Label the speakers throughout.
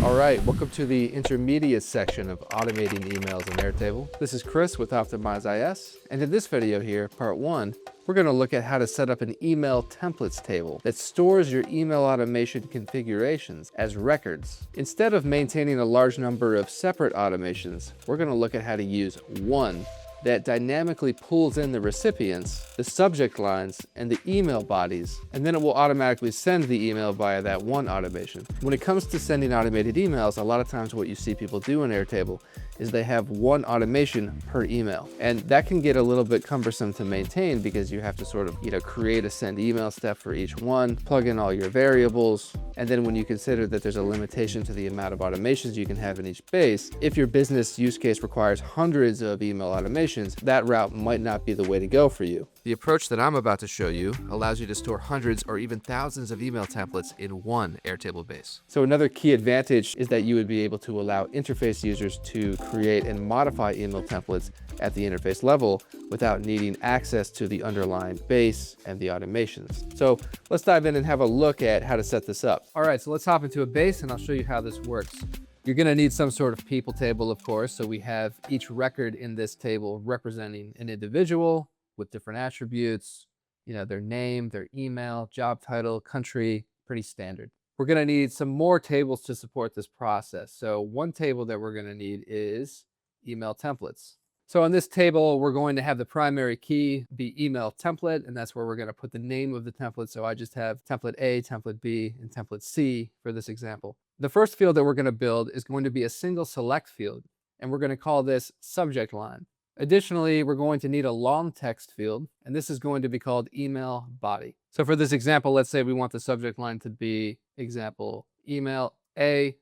Speaker 1: All right, welcome to the intermediate section of automating emails in Airtable. This is Chris with OptimizeIS, and in this video here, part 1, we're going to look at how to set up an email templates table that stores your email automation configurations as records. Instead of maintaining a large number of separate automations, we're going to look at how to use one that dynamically pulls in the recipients, the subject lines, and the email bodies, and then it will automatically send the email via that one automation. When it comes to sending automated emails, a lot of times what you see people do in Airtable is they have one automation per email. And that can get a little bit cumbersome to maintain because you have to sort of, create a send email step for each one, plug in all your variables, and then when you consider that there's a limitation to the amount of automations you can have in each base, if your business use case requires hundreds of email automations, that route might not be the way to go for you. The approach that I'm about to show you allows you to store hundreds or even thousands of email templates in one Airtable base. So another key advantage is that you would be able to allow interface users to create and modify email templates at the interface level without needing access to the underlying base and the automations. So let's dive in and have a look at how to set this up. All right, so let's hop into a base and I'll show you how this works. You're going to need some sort of people table, of course. So we have each record in this table representing an individual with different attributes, their name, their email, job title, country, pretty standard. We're going to need some more tables to support this process. So one table that we're going to need is email templates. So on this table, we're going to have the primary key be email template, and that's where we're going to put the name of the template. So I just have template A, template B, and template C for this example. The first field that we're going to build is going to be a single select field, and we're going to call this subject line. Additionally, we're going to need a long text field, and this is going to be called email body. So for this example, let's say we want the subject line to be example email A,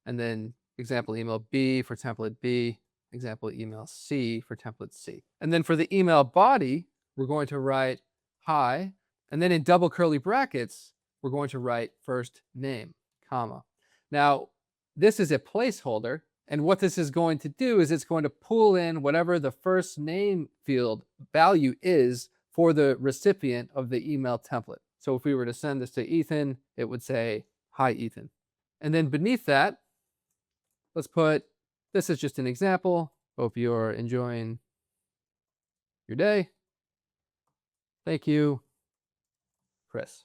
Speaker 1: and then example email B for template B, example email C for template C. And then for the email body, we're going to write hi, and then in double curly brackets, we're going to write first name, comma. Now, this is a placeholder, and what this is going to do is it's going to pull in whatever the first name field value is for the recipient of the email template. So if we were to send this to Ethan, it would say, hi, Ethan. And then beneath that, let's put, this is just an example. Hope you're enjoying your day. Thank you, Chris.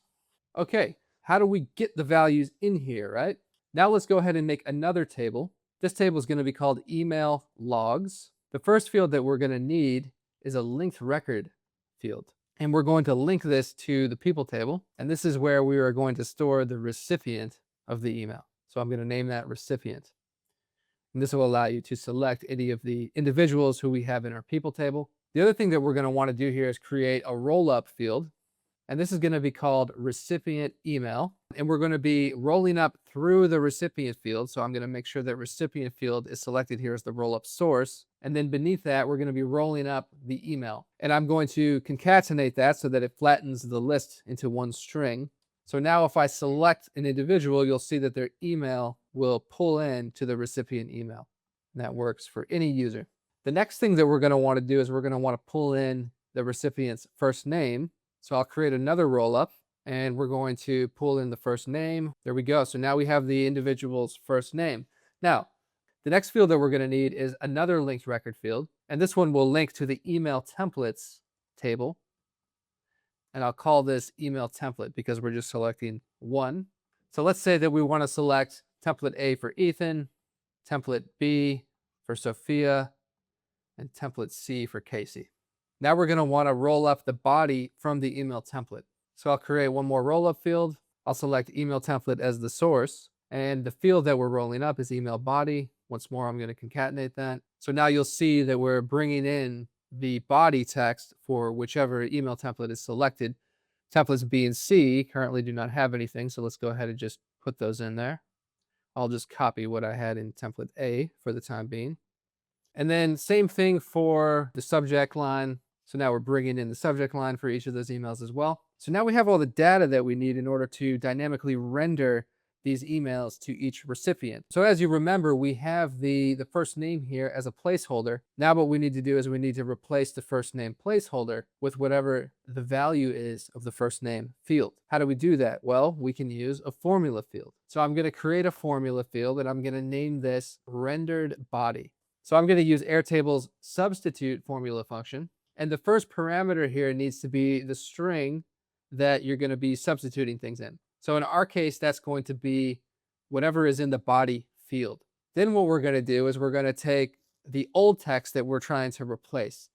Speaker 1: Okay, how do we get the values in here, right? Now let's go ahead and make another table. This table is going to be called email logs. The first field that we're going to need is a linked record field. And we're going to link this to the people table. And this is where we are going to store the recipient of the email. So I'm going to name that recipient. And this will allow you to select any of the individuals who we have in our people table. The other thing that we're going to want to do here is create a rollup field. And this is going to be called recipient email. And we're going to be rolling up through the recipient field. So I'm going to make sure that recipient field is selected here as the rollup source. And then beneath that, we're going to be rolling up the email. And I'm going to concatenate that so that it flattens the list into one string. So now if I select an individual, you'll see that their email will pull in to the recipient email. And that works for any user. The next thing that we're going to want to do is we're going to want to pull in the recipient's first name. So I'll create another rollup and we're going to pull in the first name. There we go. So now we have the individual's first name. Now, the next field that we're going to need is another linked record field. And this one will link to the email templates table. And I'll call this email template because we're just selecting one. So let's say that we want to select template A for Ethan, template B for Sophia, and template C for Casey. Now we're going to want to roll up the body from the email template. So I'll create one more rollup field. I'll select email template as the source. And the field that we're rolling up is email body. Once more, I'm going to concatenate that. So now you'll see that we're bringing in the body text for whichever email template is selected. Templates B and C currently do not have anything. So let's go ahead and just put those in there. I'll just copy what I had in template A for the time being. And then same thing for the subject line. So now we're bringing in the subject line for each of those emails as well. So now we have all the data that we need in order to dynamically render these emails to each recipient. So as you remember, we have the first name here as a placeholder. Now what we need to do is we need to replace the first name placeholder with whatever the value is of the first name field. How do we do that? Well, we can use a formula field. So I'm going to create a formula field and I'm going to name this rendered body. So I'm going to use Airtable's substitute formula function. And the first parameter here needs to be the string that you're going to be substituting things in. So in our case, that's going to be whatever is in the body field. Then what we're going to do is we're going to take the old text that we're trying to replace.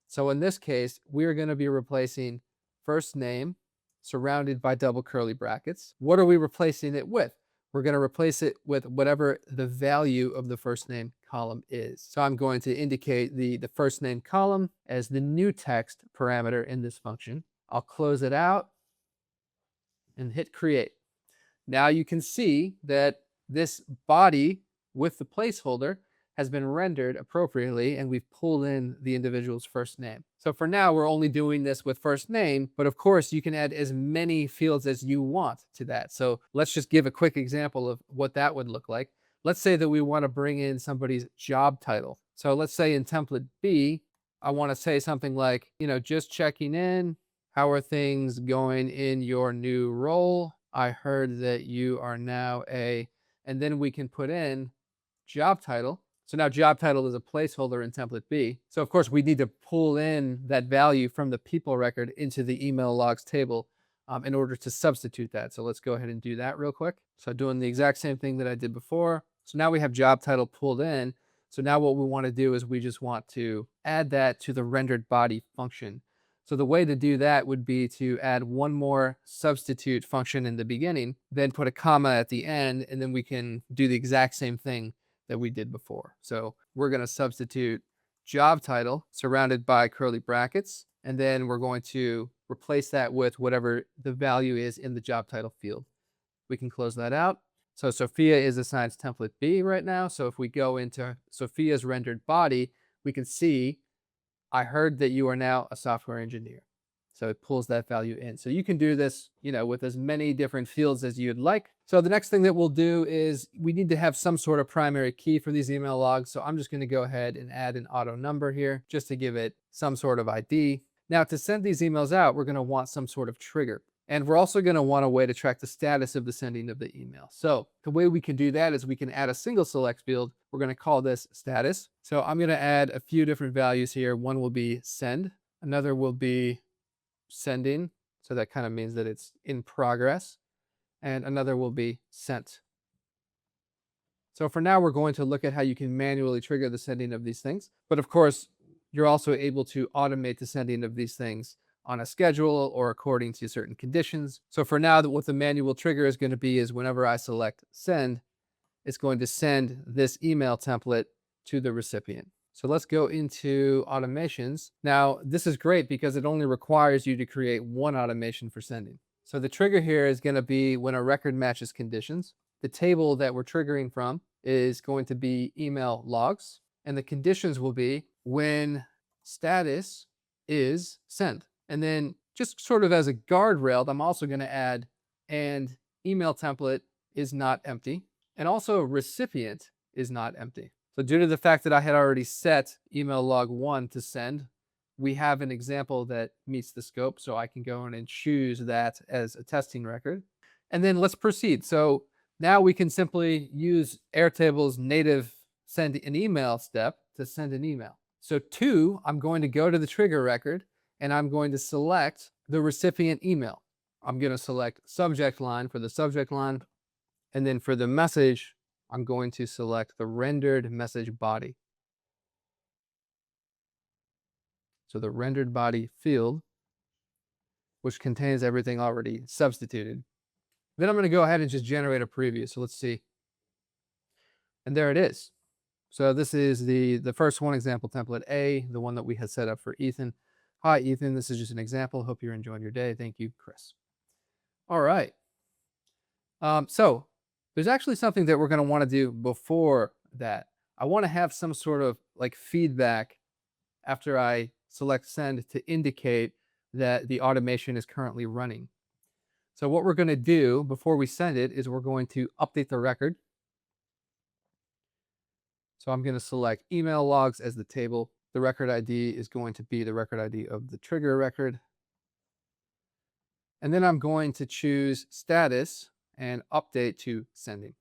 Speaker 1: So in this case, we're going to be replacing first name surrounded by double curly brackets. What are we replacing it with? We're going to replace it with whatever the value of the first name column is. So I'm going to indicate the first name column as the new text parameter in this function. I'll close it out and hit create. Now you can see that this body with the placeholder has been rendered appropriately, and we've pulled in the individual's first name. So for now, we're only doing this with first name, but of course you can add as many fields as you want to that. So let's just give a quick example of what that would look like. Let's say that we want to bring in somebody's job title. So let's say in template B, I want to say something like, just checking in. How are things going in your new role? I heard that you are now and then we can put in job title. So now job title is a placeholder in template B. So of course we need to pull in that value from the people record into the email logs table in order to substitute that. So let's go ahead and do that real quick. So doing the exact same thing that I did before. So now we have job title pulled in. So now what we want to do is we just want to add that to the rendered body function. So the way to do that would be to add one more substitute function in the beginning, then put a comma at the end, and then we can do the exact same thing that we did before. So we're going to substitute job title surrounded by curly brackets, and then we're going to replace that with whatever the value is in the job title field. We can close that out. So Sophia is assigned template B right now. So if we go into Sophia's rendered body, we can see I heard that you are now a software engineer. So it pulls that value in. So you can do this, with as many different fields as you'd like. So the next thing that we'll do is we need to have some sort of primary key for these email logs. So I'm just going to go ahead and add an auto number here just to give it some sort of ID. Now to send these emails out, we're going to want some sort of trigger. And we're also going to want a way to track the status of the sending of the email. So the way we can do that is we can add a single select field. We're going to call this status. So I'm going to add a few different values here. One will be send. Another will be sending. So that kind of means that it's in progress. And another will be sent. So for now, we're going to look at how you can manually trigger the sending of these things. But of course, you're also able to automate the sending of these things on a schedule or according to certain conditions. So for now, what the manual trigger is going to be is whenever I select send, it's going to send this email template to the recipient. So let's go into automations. Now, this is great because it only requires you to create one automation for sending. So the trigger here is going to be when a record matches conditions. The table that we're triggering from is going to be email logs, and the conditions will be when status is send. And then just sort of as a guardrail, I'm also going to add and email template is not empty, and also recipient is not empty. So due to the fact that I had already set email log 1 to send, we have an example that meets the scope, so I can go in and choose that as a testing record. And then let's proceed. So now we can simply use Airtable's native send an email step to send an email. So 2, I'm going to go to the trigger record, and I'm going to select the recipient email. I'm going to select subject line for the subject line. And then for the message, I'm going to select the rendered message body. So the rendered body field, which contains everything already substituted. Then I'm going to go ahead and just generate a preview. So let's see. And there it is. So this is the first one, example template A, the one that we had set up for Ethan. Hi, Ethan. This is just an example. Hope you're enjoying your day. Thank you, Chris. All right. So there's actually something that we're going to want to do before that. I want to have some sort of like feedback after I select send to indicate that the automation is currently running. So what we're going to do before we send it is we're going to update the record. So I'm going to select email logs as the table. The record ID is going to be the record ID of the trigger record. And then I'm going to choose status and update to sending.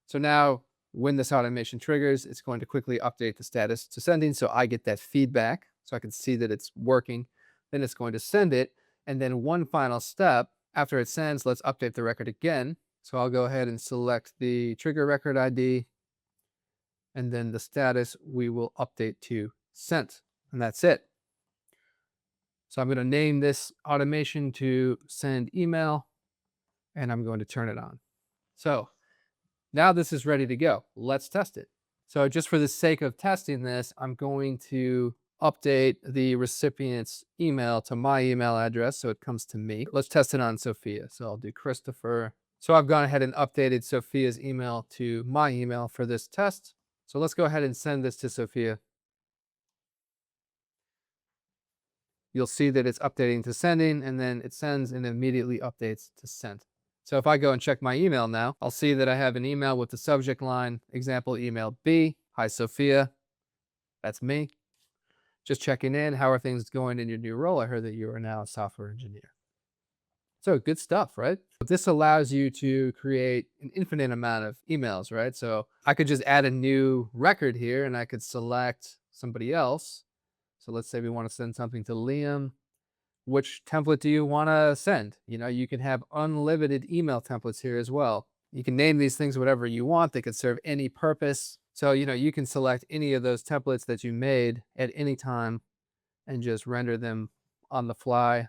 Speaker 1: So now when this automation triggers, it's going to quickly update the status to sending. So I get that feedback so I can see that it's working. Then it's going to send it. And then one final step after it sends, let's update the record again. So I'll go ahead and select the trigger record ID, and then the status we will update to sent, and that's it. So I'm going to name this automation to send email, and I'm going to turn it on. So now this is ready to go. Let's test it. So just for the sake of testing this, I'm going to update the recipient's email to my email address so it comes to me. Let's test it on Sophia. So I'll do Christopher. So I've gone ahead and updated Sophia's email to my email for this test. So let's go ahead and send this to Sophia. You'll see that it's updating to sending, and then it sends and immediately updates to sent. So if I go and check my email now, I'll see that I have an email with the subject line, example email B, hi Sophia, that's me. Just checking in, how are things going in your new role? I heard that you are now a software engineer. So good stuff, right? This allows you to create an infinite amount of emails, right? So I could just add a new record here and I could select somebody else. So let's say we want to send something to Liam. Which template do you want to send? You know, you can have unlimited email templates here as well. You can name these things whatever you want. They could serve any purpose. So, you know, you can select any of those templates that you made at any time and just render them on the fly.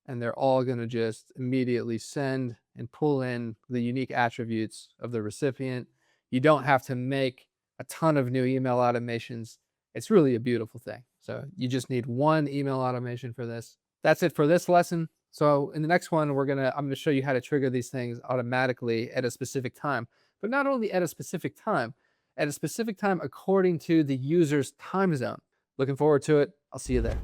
Speaker 1: And they're all going to just immediately send and pull in the unique attributes of the recipient. You don't have to make a ton of new email automations. It's really a beautiful thing. So you just need one email automation for this. That's it for this lesson. So in the next one, I'm going to show you how to trigger these things automatically at a specific time, but not only at a specific time according to the user's time zone. Looking forward to it. I'll see you there.